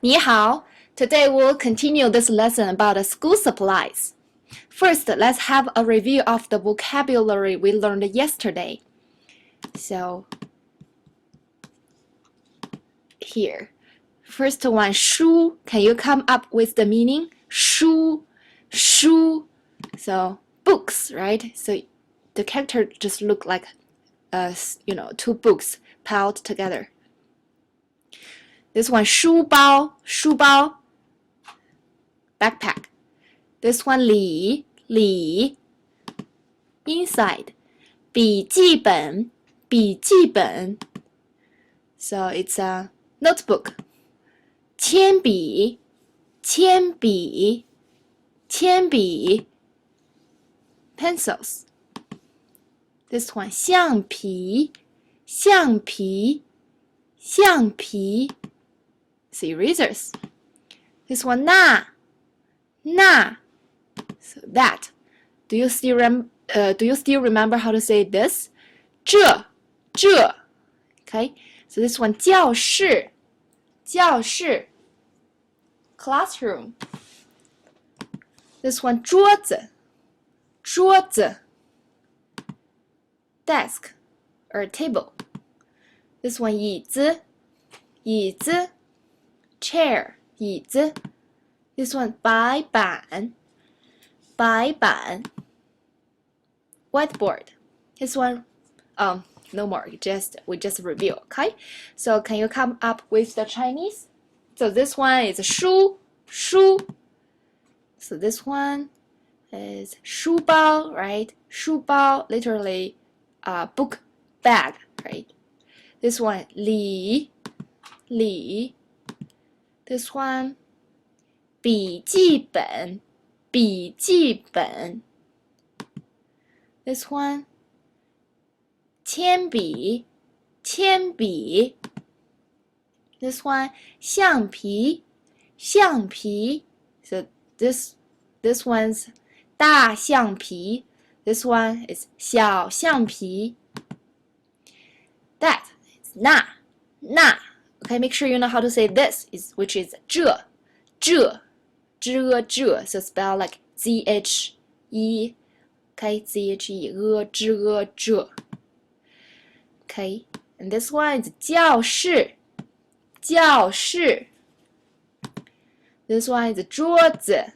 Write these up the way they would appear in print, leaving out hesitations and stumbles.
你好. Today we'll continue this lesson about school supplies. First, let's have a review of the vocabulary we learned yesterday. So, here. First one, 书. Can you come up with the meaning? 书. So, books, right? So, the character just look like, two books piled together. This one, 书包, backpack. This one, 里, inside. 笔记本, So it's a notebook. 铅笔, pencils. This one, 橡皮, So erasers. This one, 那, so that. Do you still remember how to say this? 这. Okay. So this one, 教室, classroom. This one, 桌子, desk or table. This one, 椅子, chair, 椅子. This one, 白板, whiteboard. This one, no more. We just review. Okay. So can you come up with the Chinese? So this one is 书. So this one is 书包, right? 书包, literally, book bag, right? This one, 礼. This one, 笔记本. This one, 铅笔. This one, 橡皮. So this one's 大橡皮. This one is 小橡皮. That is 那. Okay, make sure you know how to say this, which is 这. So spell like Z-H-E. Okay, Z-H-E, 这. Okay, and this one is 教室. This one is 桌子.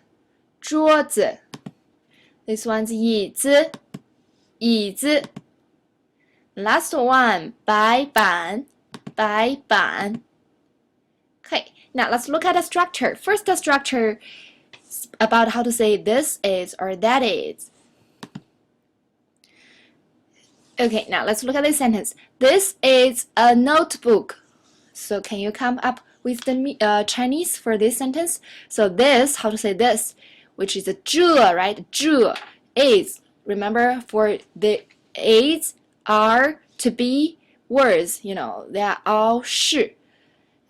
This one's 椅子. Last one, 白板. Okay, now let's look at the structure. First, the structure about how to say this is or that is. Okay, now let's look at this sentence. This is a notebook. So can you come up with the Chinese for this sentence? So this, how to say this, which is a 这, right? 这 is. Remember, for the is, are, to be words, they are all 是.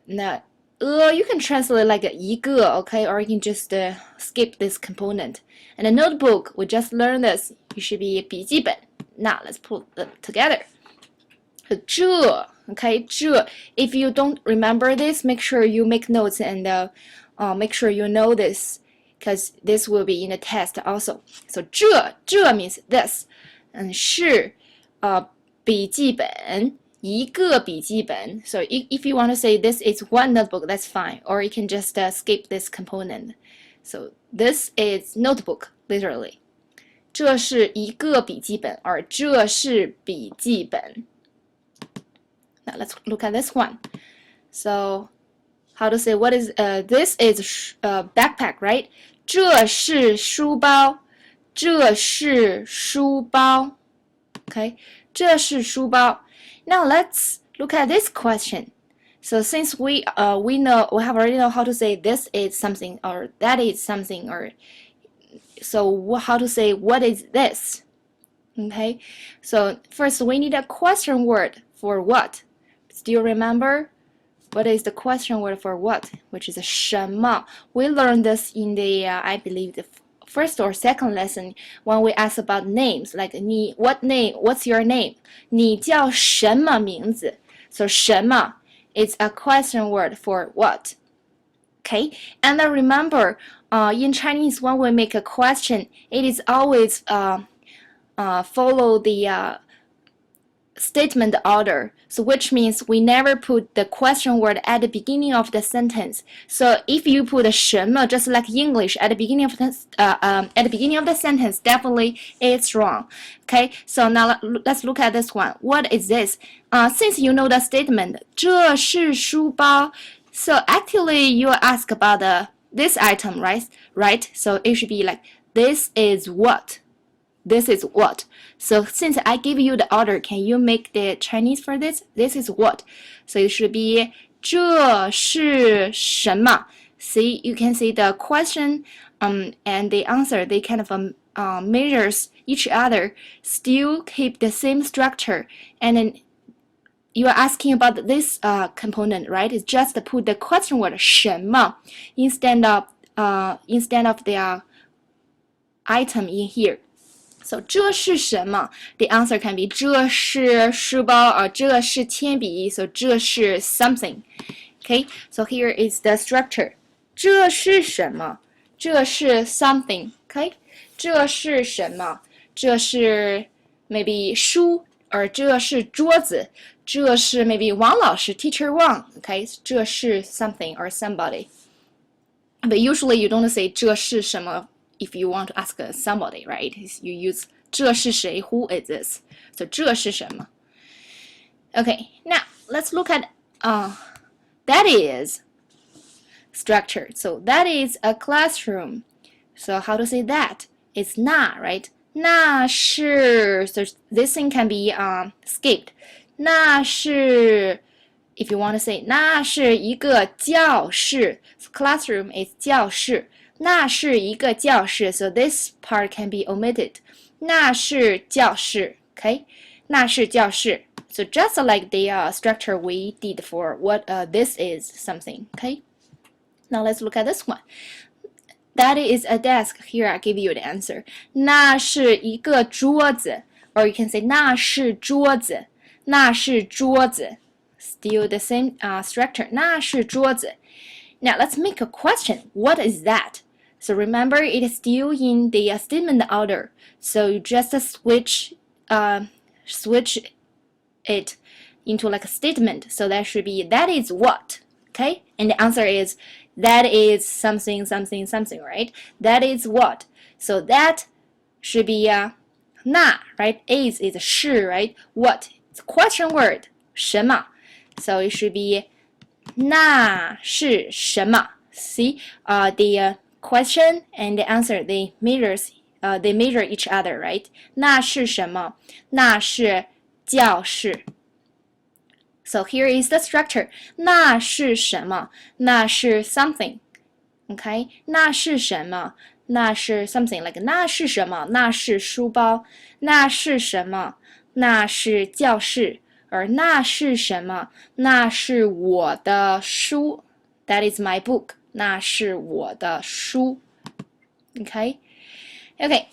Now, you can translate like 一个, okay? Or you can just skip this component. And a notebook, we just learned this. You should be 笔记本. Now, let's put them together. 这, okay? 这. If you don't remember this, make sure you make notes and make sure you know this, because this will be in the test also. So 这 means this. And 是笔记本. 一个笔记本. So if you want to say this is one notebook, that's fine. Or you can just skip this component. So this is notebook, literally. 这是一个笔记本 or 这是笔记本. Now let's look at this one. So how to say what is this is backpack, right? 这是书包. 这是书包. Okay? 这是书包. Now let's look at this question. So since we have already know how to say this is something or that is something, or so how to say what is this? Okay. So first we need a question word for what. Still remember? What is the question word for what? Which is 什么. We learned this in the I believe the first or second lesson when we asked about names, like what's your name? 你叫什么名字? So 什么 is a question word for what? Okay, and then remember, in Chinese, when we make a question, it is always follow the statement order. So which means we never put the question word at the beginning of the sentence. So if you put 什么 just like English at the beginning of the sentence, definitely it's wrong. Okay, so now let's look at this one. What is this? Since you know the statement, 这是书包, so actually you ask about this item, right? Right? So it should be like, this is what? This is what? So since I give you the order, can you make the Chinese for this? This is what? So it should be 这是什么? See, you can see the question and the answer, they kind of measures each other, still keep the same structure. And then you are asking about this component, right? It's just put the question word 什么 instead of the item in here. So 这是什么? The answer can be 这是书包 or 这是铅笔. So 这是 something. Okay, so here is the structure. 这是什么? 这是 something. Okay, 这是什么? 这是 maybe 书 or 这是桌子. 这是 maybe 王老师 teacher Wang. Okay, 这是 something or somebody. But usually you don't say 这是什么 if you want to ask somebody, right? You use 这是谁? Who is this? So 这是什么? Okay, now let's look at that is structure. So that is a classroom. So how to say that? It's not, right? 那是 so this thing can be skipped. 那是 if you want to say 那是一个教室. So classroom is 教室. 那是一个教室. So this part can be omitted. 那是教室. Okay? 那是教室. So just like the structure we did for what this is something. Okay? Now let's look at this one. That is a desk. Here I give you the answer. 那是一个桌子. Or you can say 那是桌子. 那是桌子. Still the same structure. 那是桌子. Now let's make a question. What is that? So remember, it is still in the statement order. So you just switch it into like a statement. So that should be, that is what? Okay? And the answer is, that is something, something, something, right? That is what? So that should be 那, right? Is 是, right? What? It's a question word. 什么? So it should be 那是什么? See, the question and the answer, they measure each other, right? 那是什么? 那是教室. So here is the structure. 那是什么? 那是 something. Okay? 那是什么? 那是 something like 那是什么? 那是书包. 那是什么? 那是教室. Or 那是什么? 那是我的书. That is my book. 那是我的书. Okay? Okay.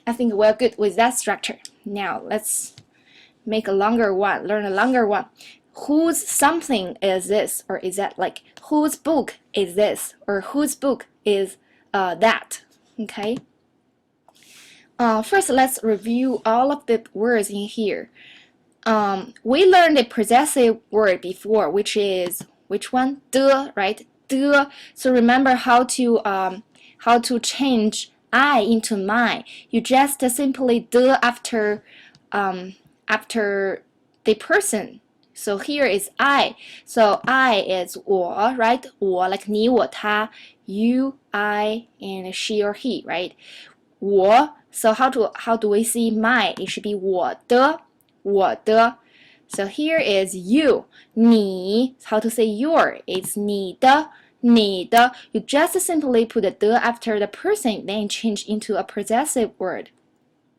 I think we're good with that structure. Now let's make a longer one. Learn a longer one. Whose something is this? Or is that like whose book is this? Or whose book is that? Okay? First, let's review all of the words in here. We learned a possessive word before, which is which one? 的, right? 的. So remember how to change I into my. You just simply 的 after the person. So here is I. So I is 我, right? 我 like 你我他, you, I, and she or he, right? 我. So how do we see my? It should be 我的. 我的. So here is you. 你. How to say your? It's 你的. 你的. You just simply put the 的 after the person, then change into a possessive word.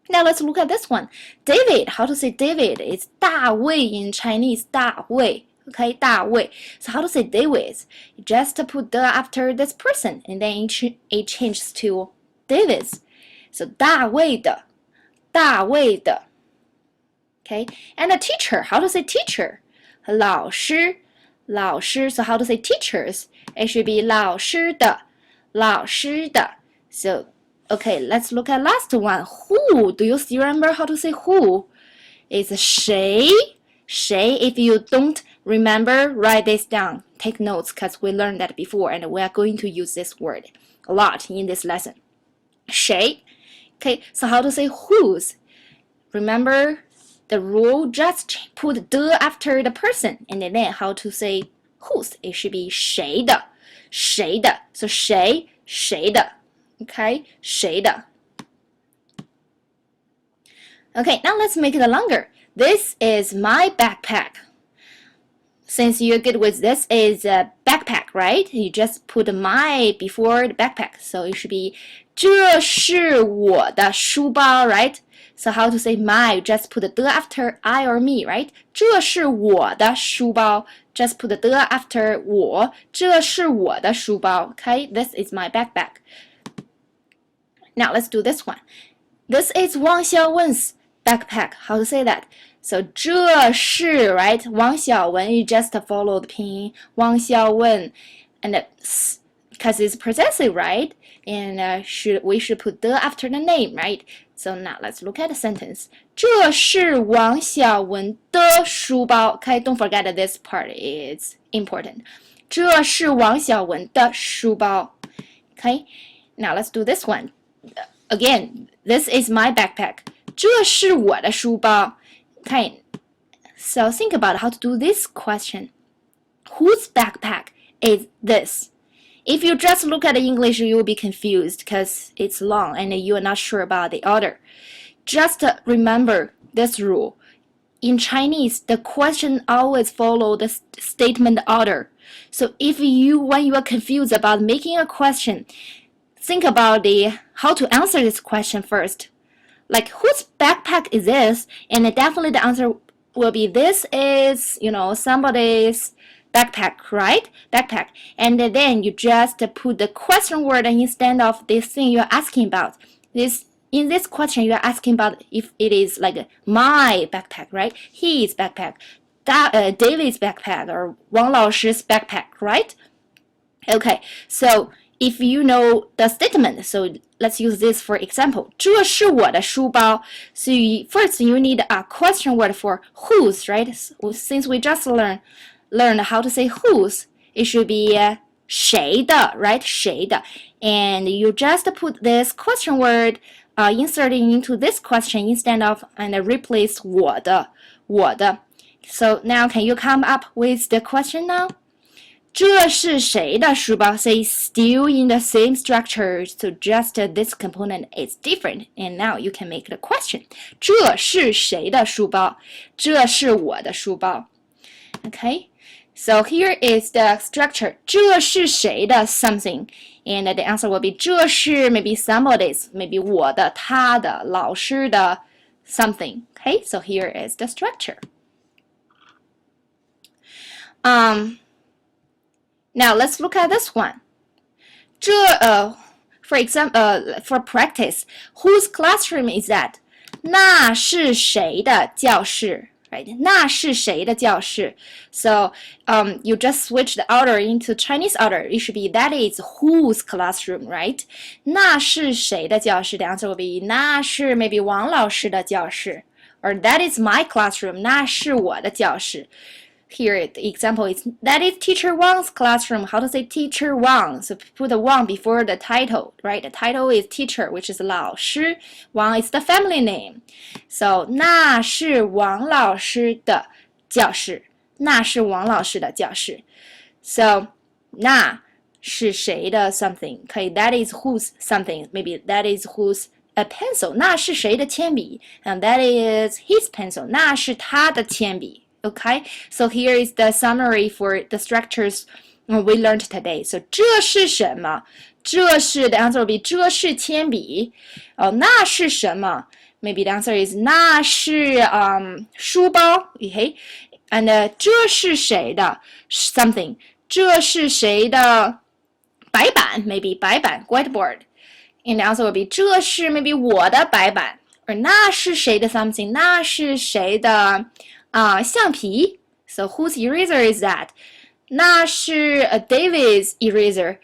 Now let's look at this one. David. How to say David? It's 大卫 in Chinese. 大卫. Okay, 大卫. So how to say David? You just put 的 after this person, and then it changes to David's. So 大卫的. 大卫的. Okay, and a teacher. How to say teacher? 老师. 老师. So how to say teachers? It should be 老师的，老师的。So, okay, let's look at last one. Who? Do you still remember how to say who? It's 谁？谁? If you don't remember, write this down. Take notes because we learned that before and we are going to use this word a lot in this lesson. 谁? Okay, so how to say whose? Remember the rule, just put the after the person and then how to say whose. It should be 谁的，谁的. So 谁，谁的. Okay, 谁的. Okay, now let's make it longer. This is my backpack. Since you're good with this is a backpack, right? You just put my before the backpack. So it should be 这是我的书包, right? So how to say my? You just put the after I or me, right? 这是我的书包. Just put the after 我. 这是我的书包. Okay, this is my backpack. Now let's do this one. This is Wang Xiaowen's backpack. How to say that? So 这是 right? 王小文, you just follow the pinyin 王小文, and because it's possessive, right? And we should put the after the name, right? So now let's look at the sentence. 这是王小文的书包. Okay, don't forget this part is important. 这是王小文的书包. Okay, now let's do this one. Again, this is my backpack. 这是我的书包. Okay, so think about how to do this question. Whose backpack is this? If you just look at the English, you will be confused because it's long and you are not sure about the order. Just remember this rule. In Chinese, the question always follows the statement order. So if when you are confused about making a question, think about how to answer this question first. Like, whose backpack is this? And definitely the answer will be, this is, somebody's backpack, right? Backpack. And then you just put the question word instead of this thing you're asking about. In this question, you're asking about if it is like my backpack, right? His backpack, David's backpack, or Wang Laoshi's backpack, right? Okay, so if you know the statement, so let's use this for example. 这是我的书包. So first you need a question word for whose, right? Since we just learned how to say whose, it should be 谁的, right? 谁的. And you just put this question word inserting into this question instead of and replace 我的. So now can you come up with the question now? 这是谁的书包? Say still in the same structure, so just this component is different. And now you can make the question. 这是谁的书包? 这是我的书包. Okay, so here is the structure. 这是谁的 something? And the answer will be 这是 maybe somebody's, maybe 我的, 他的, 老师的 something. Okay, so here is the structure. Now let's look at this one. For example, for practice, whose classroom is that? 那是谁的教室? Right? 那是谁的教室? So you just switch the order into Chinese order. It should be that is whose classroom, right? 那是谁的教室? The answer will be 那是 maybe 王老师的教室. Or that is my classroom. 那是我的教室. Here, the example is, that is Teacher Wang's classroom. How to say Teacher Wang? So put the Wang before the title, right? The title is teacher, which is 老师. Wang is the family name. So, 那是王老师的教室. 那是王老师的教室. So, 那是谁的 something? Okay, that is whose something. Maybe that is whose a pencil. 那是谁的铅笔? And that is his pencil. 那是他的铅笔. Okay, so here is the summary for the structures we learned today. So 这是什么? 这是 the answer will be 这是铅笔.那是什么? Maybe the answer is 那是书包. Okay, and 这是谁的 something? 这是谁的白板? Maybe 白板 whiteboard. And the answer will be 这是 maybe 我的白板. Or 那是谁的 something? 那是谁的橡皮? So whose eraser is that? 那是 David's eraser.